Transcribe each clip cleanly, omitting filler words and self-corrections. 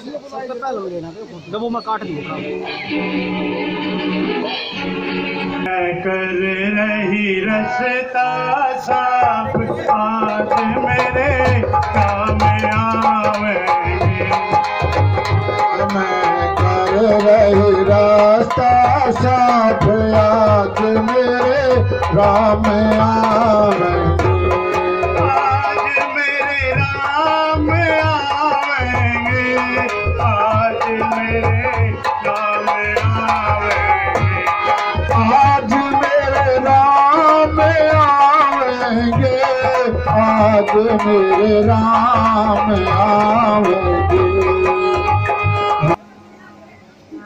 जब वो मैं काट दूंगा। कर रही रस्ता साफ आज मेरे काम आवेंगे। मैं कर रही रास्ता साफ आज मेरे राम आवेंगे। आज मेरे राम आवेंगे, आज मेरे राम आवेंगे। आज मेरे राम आवेंगे, आज मेरे राम आवेंगे।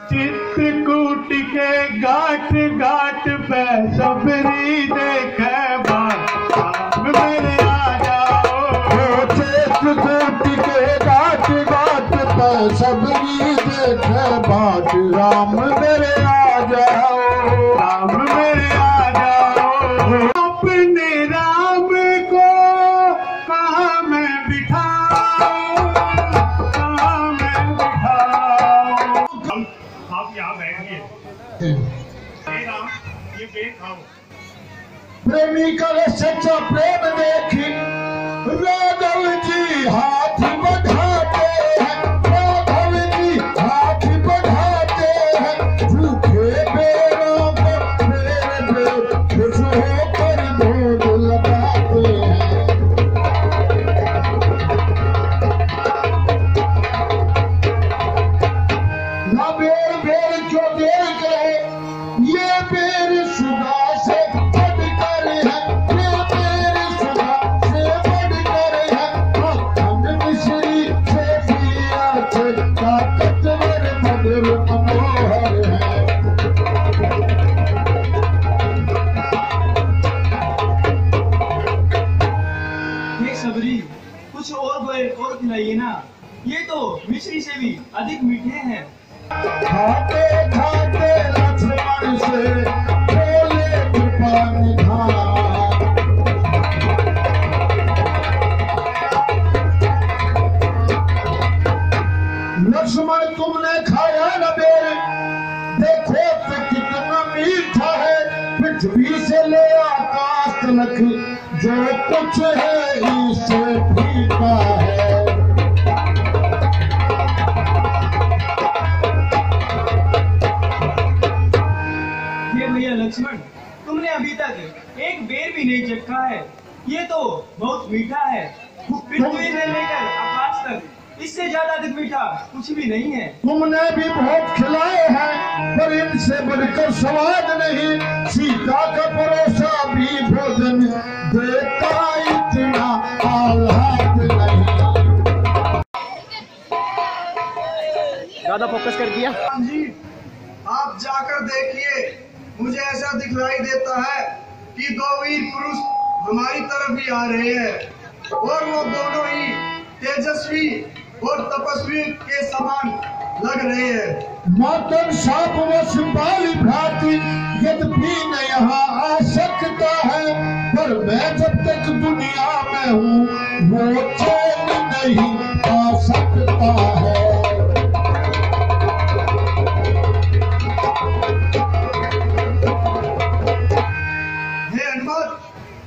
चित्रकूट के घाट घाट पे सबरी देखे बाप मेरे आ जाओ। चित्रकूट के घाट घाट पे सबरी देखे बाट राम मेरे आ जाओ। राम मेरे आ जाओ। अपने राम को कहाँ मैं बिठाऊं, कहाँ मैं बिठाऊं। आप यहाँ बैठिए। हे राम, ये बेर खाओ। प्रेमी करे सच्चा प्रेम देखी राघव जी हाथ बढ़ाते हैं। राघव जी हाथ बढ़ाते हैं। झूठे बेरों को मेरे बेर खुश होकर भोग लगाते हैं। ना बेर बेर जो देर करे, ये बेर सुगा से बढ़कर है। ये बेर सुगा से बढ़कर है। खंड मिश्री से पिया थे ताकतवर मधुर मनोहर है। ये सबरी कुछ और खिलाइए ना, ये तो मिश्री से भी अधिक मीठे हैं। खाते खाते लक्ष्मण से बोले कृपा निधान। लक्ष्मण तुमने खाया न बेर, देखो तो कितना मीठा है। पृथ्वी से ले आकाश तक जो कुछ है इससे फीका है। लक्ष्मण, तुमने अभी तक एक बेर भी नहीं चखा है। ये तो बहुत मीठा है। पृथ्वी से लेकर आकाश तक इससे ज्यादा अधिक मीठा कुछ भी नहीं है। तुमने भी बहुत खिलाए हैं पर इनसे बढ़कर स्वाद नहीं। सीता का परोसा भी भोजन देता इतना आह्लाद नहीं। ज्यादा फोकस कर दिया जी, आप जाकर देखिए, मुझे ऐसा दिखलाई देता है कि दो वीर पुरुष हमारी तरफ ही आ रहे हैं और वो दोनों ही तेजस्वी और तपस्वी के समान लग रहे हैं। मातम साप व सिपाही भ्राती यद्यपि न यहाँ आ सकता है, पर मैं जब तक दुनिया में हूँ वो चैन नहीं आ सकता है।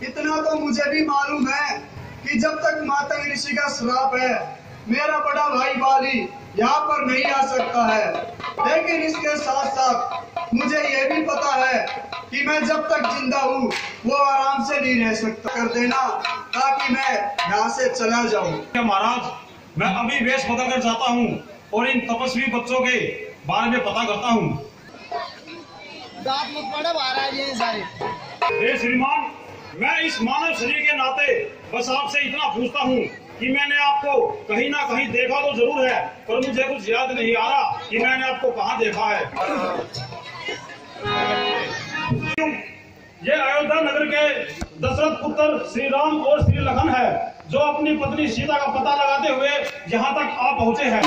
इतना तो मुझे भी मालूम है कि जब तक मातंग ऋषि का श्राप है, मेरा बड़ा भाई बाली यहाँ पर नहीं आ सकता है। लेकिन इसके साथ साथ मुझे ये भी पता है कि मैं जब तक जिंदा हूँ वो आराम से नहीं रह सकता। कर देना ताकि मैं यहाँ से चला जाऊँ। महाराज, मैं अभी वेश बदल कर जाता हूँ और इन तपस्वी बच्चों के बारे में पता करता हूँ। श्रीमान, मैं इस मानव शरीर के नाते बस आपसे इतना पूछता हूँ कि मैंने आपको कहीं ना कहीं देखा तो जरूर है, पर मुझे कुछ याद नहीं आ रहा कि मैंने आपको कहाँ देखा है। ये अयोध्या नगर के दशरथ पुत्र श्री राम और श्री लखन है, जो अपनी पत्नी सीता का पता लगाते हुए यहाँ तक आ पहुँचे हैं।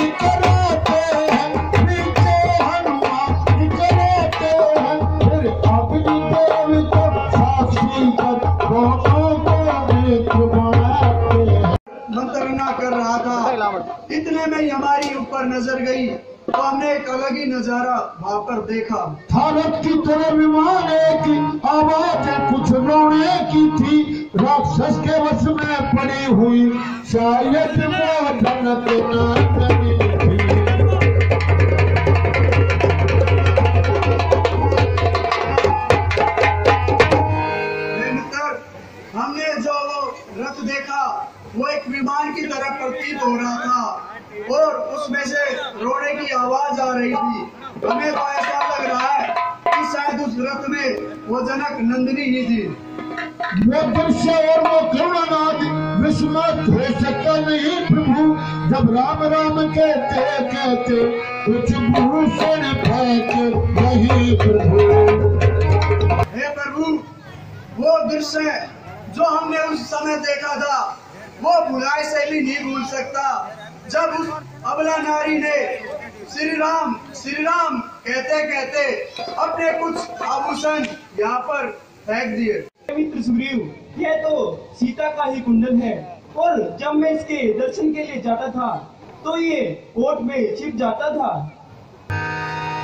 मंत्रणा कर रहा था, इतने में हमारी ऊपर नजर गई तो हमने एक अलग ही नजारा वहां पर देखा। भारत की तरह विमान की आवाज कुछ रोने की थी, राक्षस के वश में पड़ी हुई शायद वो धनक न करी थी। हमने जो वो रथ देखा वो एक विमान की तरह प्रतीत हो रहा था और उसमें से रोने की आवाज आ रही थी। हमें तो ऐसा लग रहा है कि शायद उस रथ में वो जनक नंदिनी ही थी। वो दृश्य और वो करुणानाथ विस्मत हो सकता नहीं प्रभु, जब राम राम कहते कहते कुछ भूषण फेंक वही प्रभु। हे प्रभु, वो दृश्य जो हमने उस समय देखा था वो भुलाए से भी नहीं भूल सकता, जब उस अबला नारी ने श्री राम कहते कहते अपने कुछ आभूषण यहाँ पर फेंक दिए। मित्र सुग्रीव, यह तो सीता का ही कुंडल है और जब मैं इसके दर्शन के लिए जाता था तो ये ओट में छिप जाता था।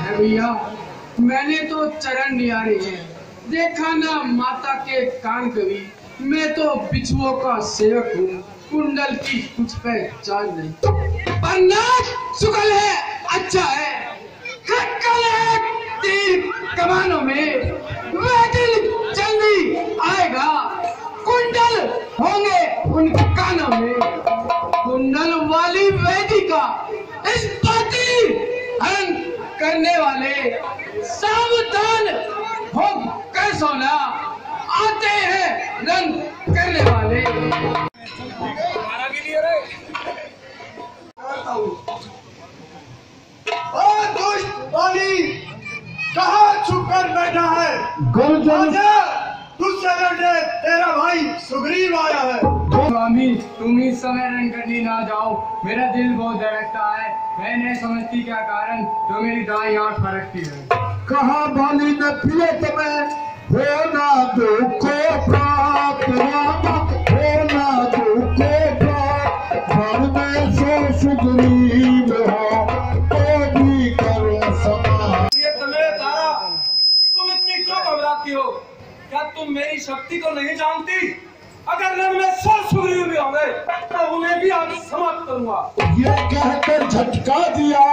भैया, मैंने तो चरण निहारे हैं, देखा ना माता के कान कभी। मैं तो बिच्छुओं का सेवक हूँ, कुंडल की कुछ पहचान नहीं। पर नाक शुक्ल है, अच्छा है, खक्कल है तीर कमानों में, वह दिन जल्दी आएगा, कुंडल होंगे उन कानों में। कुंडल वाली वेदिका इस पति हरण करने वाले सावधान हो कर सोना, आते हैं रंग करने वाले। दुष्ट बाली, कहाँ छुप कर बैठा है? तुझसे लड़ने तेरा भाई सुग्रीव आया है। स्वामी, तुम इस समय रणकंडी ना जाओ, मेरा दिल बहुत धड़कता है। मैं नहीं समझती क्या कारण जो मेरी दाई आंख फरकती है। कहा बाली न प्रिय तुम्हें होना दुख प्राप्त, राम होना दुख प्राप्त, घर में सो सुग्रीव हो तो भी करो समान। ये तुम्हें तारा, तुम इतनी क्यों घबराती हो? क्या तुम मेरी शक्ति को नहीं जानती? अगर रण में 100 सुग्रीव भी होंगे तो उन्हें भी आज समाप्त करूंगा। ये कहकर झटका दिया,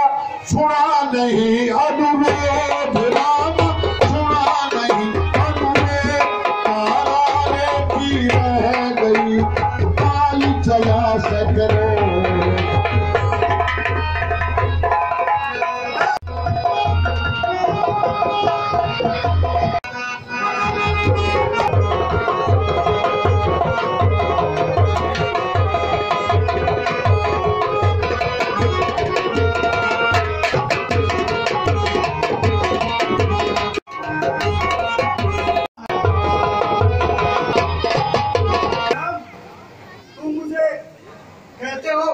सुना नहीं अनुरोध राम, सुना नहीं अनुरोध, तारा रे की रह गई काली चला सकरो। कहते हो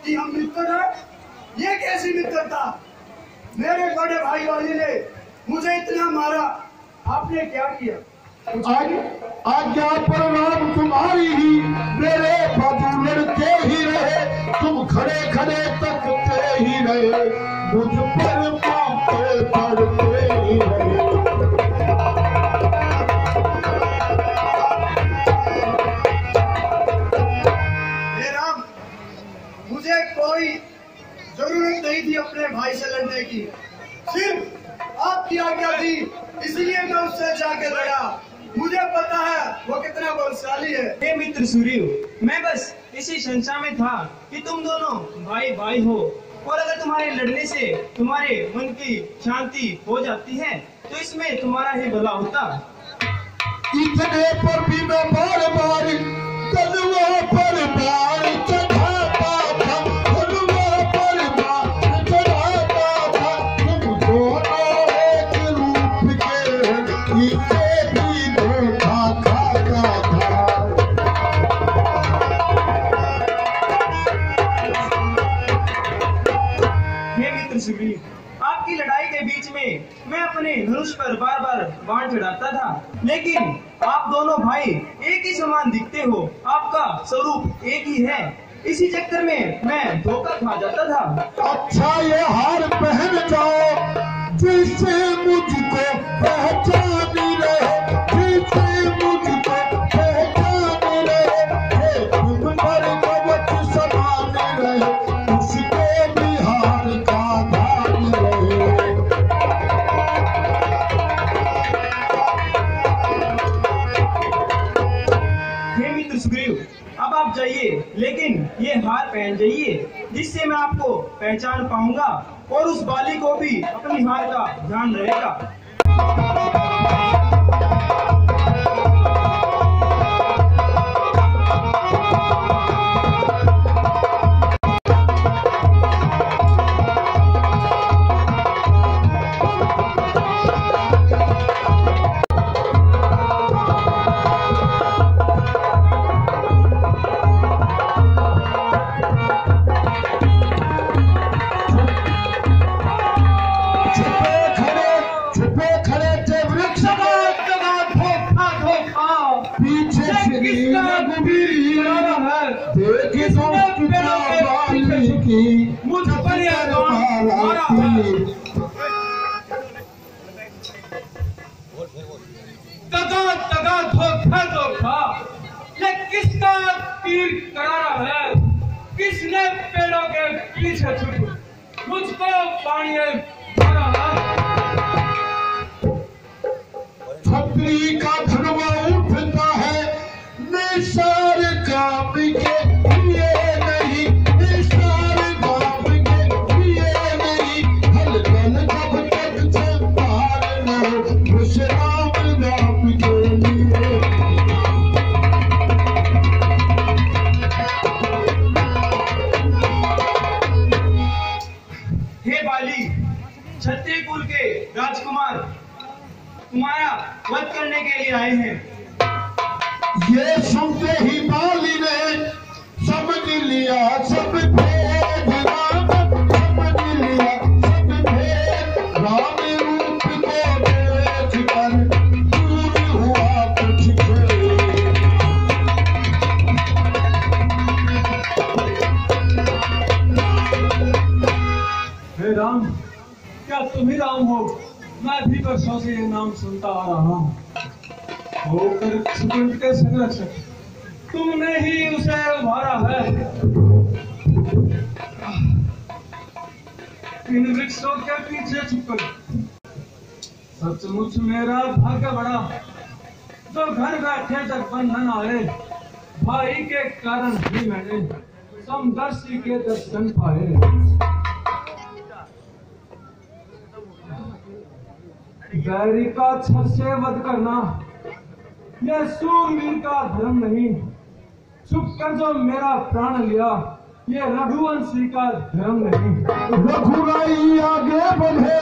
कि हम मित्र हैं? ये कैसी मित्रता? मेरे बड़े भाई वाली ने मुझे इतना मारा, आपने क्या किया? आज्ञा पर राम तुम्हारी ही, मेरे बाबू लड़ते ही रहे, तुम खड़े खड़े तकते ही रहे, मुझ पर माथे पड़ते ही रहे। मुझे कोई जरूरत नहीं थी अपने भाई से लड़ने की, सिर्फ आपकी आज्ञा थी, इसलिए मैं उससे जाके लड़ा। मुझे पता है वो कितना बलशाली है। हे मित्र सुग्रीव, मैं बस इसी शंका में था कि तुम दोनों भाई भाई हो और अगर तुम्हारे लड़ने से तुम्हारे मन की शांति हो जाती है तो इसमें तुम्हारा ही भला होता। इतने पर भी मैं बार बार तलवार पर बार चढ़ाता था, तलवार पर बार चढ़ाता था, तुम दोनों एक रूप के इसे भी धोखा खाता था। हे मित्र सुग्रीव, आपकी लड़ाई के बीच में मैं अपने धनुष पर बार बार बाण चढ़ाता था, लेकिन आप दोनों भाई एक ही समान दिखते हो, आपका स्वरूप एक ही है, इसी चक्कर में मैं धोखा खा जाता था। अच्छा ये हार पहन जाओ जिससे मुझको पहचान रहे, जिससे मुझको पहचान रहे, तुम पर कवच समान रहे, उसके भी हार का ध्यान रहे। हे मित्र सुग्रीव, अब आप जाइए, लेकिन ये हार पहन जाइए जिससे मैं आपको पहचान पाऊंगा और उस बाली को भी अपनी हार का ध्यान रहेगा। मुझ पर तगा धोखा, ये किसका तीर करारा है? किसने पेड़ों के पीछे छुप मुझको पानी मारा है? छतरी का धनवा उठता है निसार काम के लिए नहीं, निसार काम के लिए नहीं, हलचल जब तक संभार न हो उस राम नाम के लिए। हे बाली, क्षत्रिय कुल के राजकुमार तुम्हारा वध करने के लिए आए हैं। ये सुनते ही बाली ने समझ लिया सब भेद, राम समझ लिया सब भेद, राम रूप को देख कर दूर हुआ कुछ खेद। हे राम, क्या तुम ही राम हो? मैं भी वर्षों से ये नाम सुनता आ रहा हूँ। होकर सुगंध के संरक्षक तुमने ही उसे उभारा है। इन वृक्षों के पीछे छुपकर सचमुच मेरा भाग्य बड़ा, जो घर बैठे तक बंधन आए, भाई के कारण ही मैंने समदर्शी के दर्शन पाए। बैरी का छल से वध करना यह सूरवीर का धर्म नहीं, छुप कर जो मेरा प्राण लिया ये रघुवंशी का धर्म नहीं। रघुराई आगे बढ़े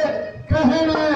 कहने